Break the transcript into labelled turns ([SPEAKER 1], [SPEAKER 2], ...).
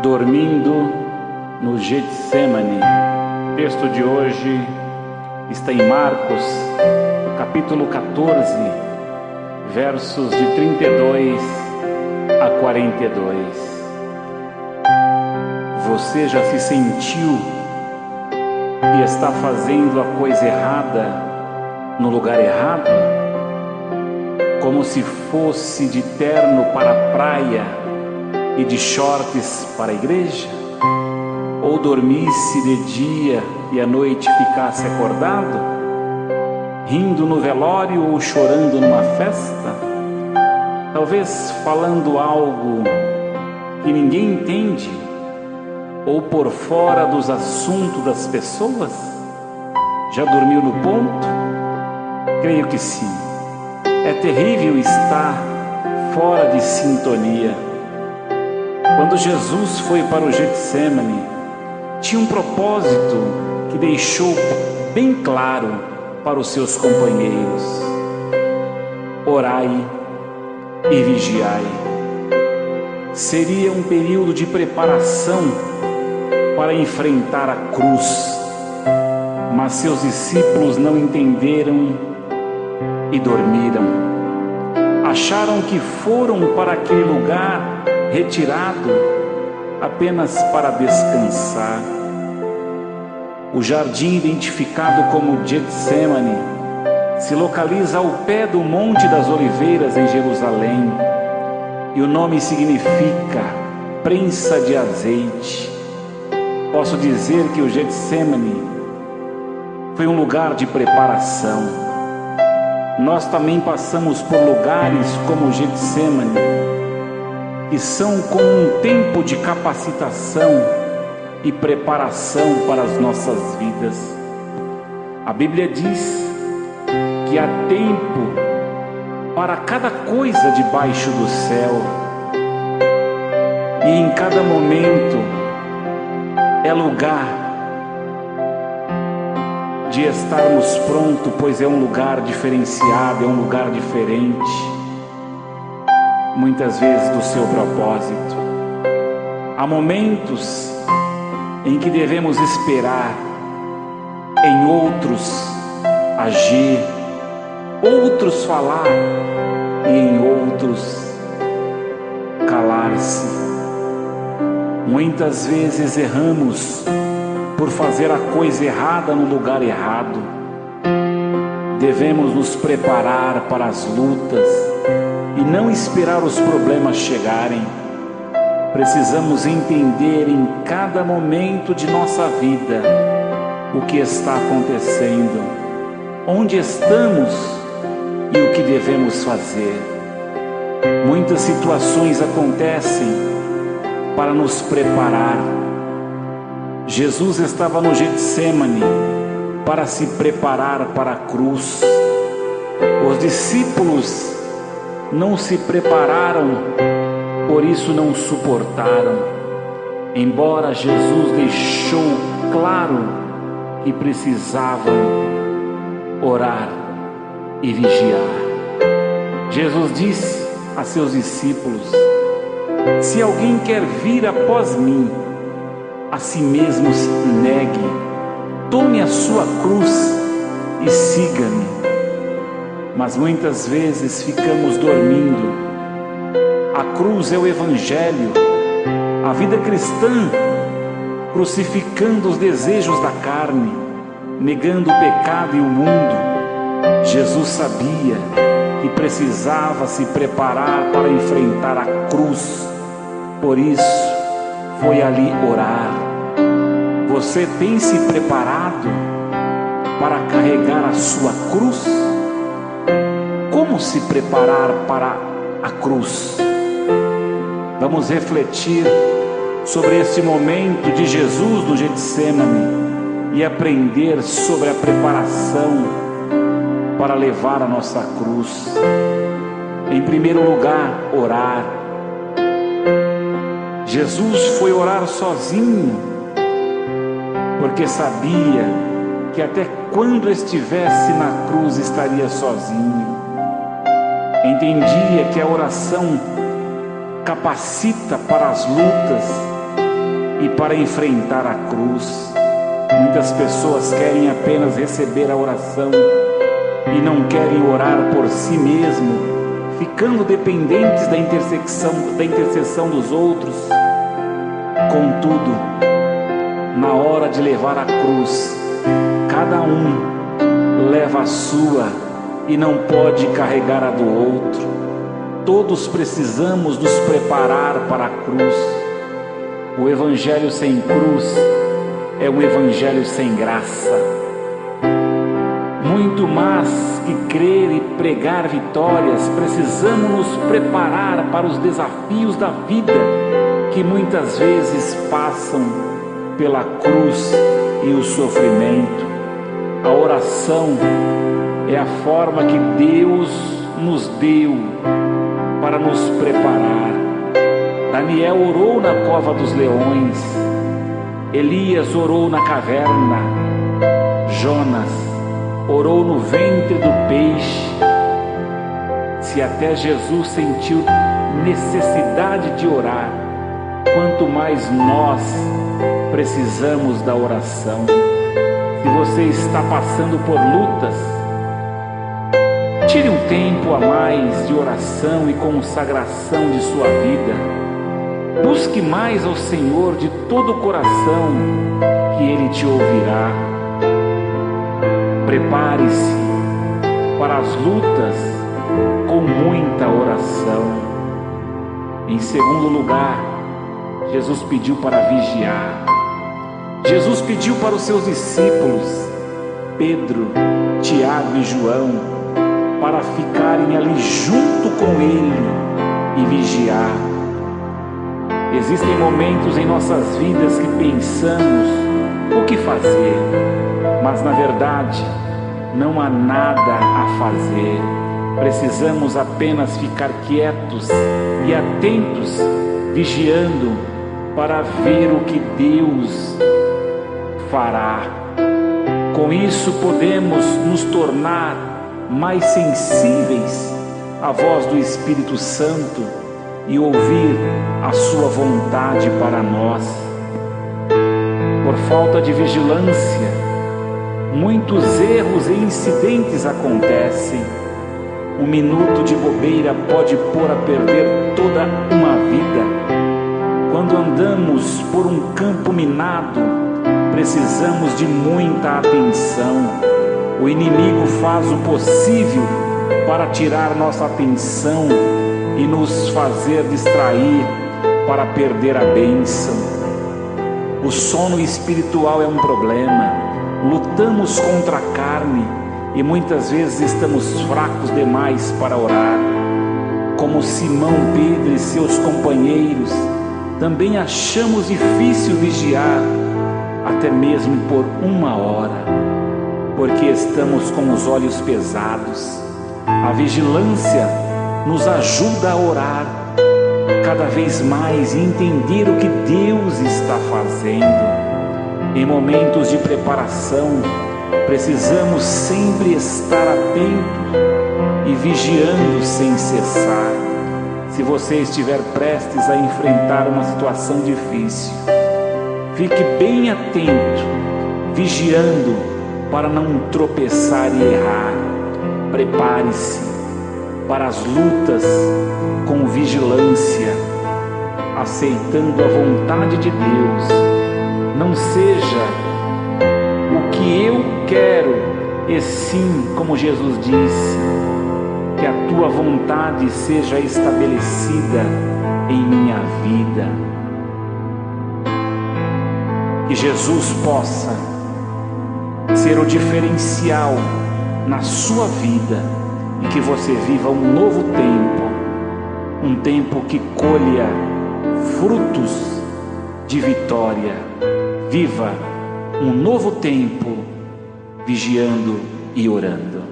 [SPEAKER 1] Dormindo no Getsemane. O texto de hoje está em Marcos, capítulo 14, versos de 32 a 42. Você já se sentiu que está fazendo a coisa errada no lugar errado? Como se fosse de terno para a praia e de shorts para a igreja? Ou dormisse de dia e à noite ficasse acordado, rindo no velório ou chorando numa festa, talvez falando algo que ninguém entende, ou por fora dos assuntos das pessoas? Já dormiu no ponto? Creio que sim. É terrível estar fora de sintonia. Quando Jesus foi para o Getsemane, tinha um propósito que deixou bem claro para os seus companheiros: orai e vigiai. Seria um período de preparação para enfrentar a cruz, mas seus discípulos não entenderam e dormiram. Acharam que foram para aquele lugar retirado apenas para descansar. O jardim, identificado como Getsemane, se localiza ao pé do Monte das Oliveiras em Jerusalém, e o nome significa prensa de azeite. Posso dizer que o Getsemane foi um lugar de preparação. Nós também passamos por lugares como o Getsemane, que são como um tempo de capacitação e preparação para as nossas vidas. A Bíblia diz que há tempo para cada coisa debaixo do céu, e em cada momento é lugar de estarmos prontos, pois é um lugar diferenciado, é um lugar diferente, muitas vezes do seu propósito. Há momentos em que devemos esperar, em outros agir, outros falar e em outros calar-se. Muitas vezes erramos por fazer a coisa errada no lugar errado. Devemos nos preparar para as lutas e não esperar os problemas chegarem. Precisamos entender em cada momento de nossa vida o que está acontecendo, onde estamos e o que devemos fazer. Muitas situações acontecem para nos preparar. Jesus estava no Getsemane para se preparar para a cruz. Os discípulos não se prepararam, por isso não suportaram. Embora Jesus deixou claro que precisavam orar e vigiar. Jesus disse a seus discípulos: se alguém quer vir após mim, a si mesmo negue, tome a sua cruz e siga-me. Mas muitas vezes ficamos dormindo. A cruz é o Evangelho, a vida cristã, crucificando os desejos da carne, negando o pecado e o mundo. Jesus sabia que precisava se preparar para enfrentar a cruz, por isso foi ali orar. Você tem se preparado para carregar a sua cruz? Como se preparar para a cruz? Vamos refletir sobre esse momento de Jesus no Getsemane e aprender sobre a preparação para levar a nossa cruz. Em primeiro lugar, orar. Jesus foi orar sozinho, porque sabia que até quando estivesse na cruz estaria sozinho. Entendia que a oração capacita para as lutas e para enfrentar a cruz. Muitas pessoas querem apenas receber a oração e não querem orar por si mesmo, ficando dependentes da intercessão dos outros. Contudo, na hora de levar a cruz, cada um leva a sua e não pode carregar a do outro. Todos precisamos nos preparar para a cruz. O evangelho sem cruz é um evangelho sem graça. Muito mais que crer e pregar vitórias, precisamos nos preparar para os desafios da vida, que muitas vezes passam pela cruz e o sofrimento. A oração é a forma que Deus nos deu para nos preparar. Daniel orou na cova dos leões, Elias orou na caverna, Jonas orou no ventre do peixe. Se até Jesus sentiu necessidade de orar, quanto mais nós precisamos da oração. Se você está passando por lutas, tire um tempo a mais de oração e consagração de sua vida. Busque mais ao Senhor de todo o coração, que Ele te ouvirá. Prepare-se para as lutas com muita oração. Em segundo lugar, Jesus pediu para vigiar. Jesus pediu para os seus discípulos, Pedro, Tiago e João, para ficarem ali junto com Ele e vigiar. Existem momentos em nossas vidas que pensamos o que fazer, mas na verdade não há nada a fazer. Precisamos apenas ficar quietos e atentos, vigiando para ver o que Deus fará. Com isso podemos nos tornar mais sensíveis à voz do Espírito Santo e ouvir a sua vontade para nós. Por falta de vigilância, muitos erros e incidentes acontecem. Um minuto de bobeira pode pôr a perder toda uma vida. Quando andamos por um campo minado, precisamos de muita atenção. O inimigo faz o possível para tirar nossa atenção e nos fazer distrair para perder a bênção. O sono espiritual é um problema. Lutamos contra a carne e muitas vezes estamos fracos demais para orar. Como Simão Pedro e seus companheiros, também achamos difícil vigiar, até mesmo por 1 hora, porque estamos com os olhos pesados. A vigilância nos ajuda a orar cada vez mais e entender o que Deus está fazendo. Em momentos de preparação, precisamos sempre estar atentos e vigiando sem cessar. Se você estiver prestes a enfrentar uma situação difícil, fique bem atento, vigiando para não tropeçar e errar. Prepare-se para as lutas com vigilância, aceitando a vontade de Deus. Não seja o que eu quero, e sim, como Jesus disse, que a tua vontade seja estabelecida em minha vida. Que Jesus possa ser o diferencial na sua vida e que você viva um novo tempo, um tempo que colha frutos de vitória. Viva um novo tempo vigiando e orando.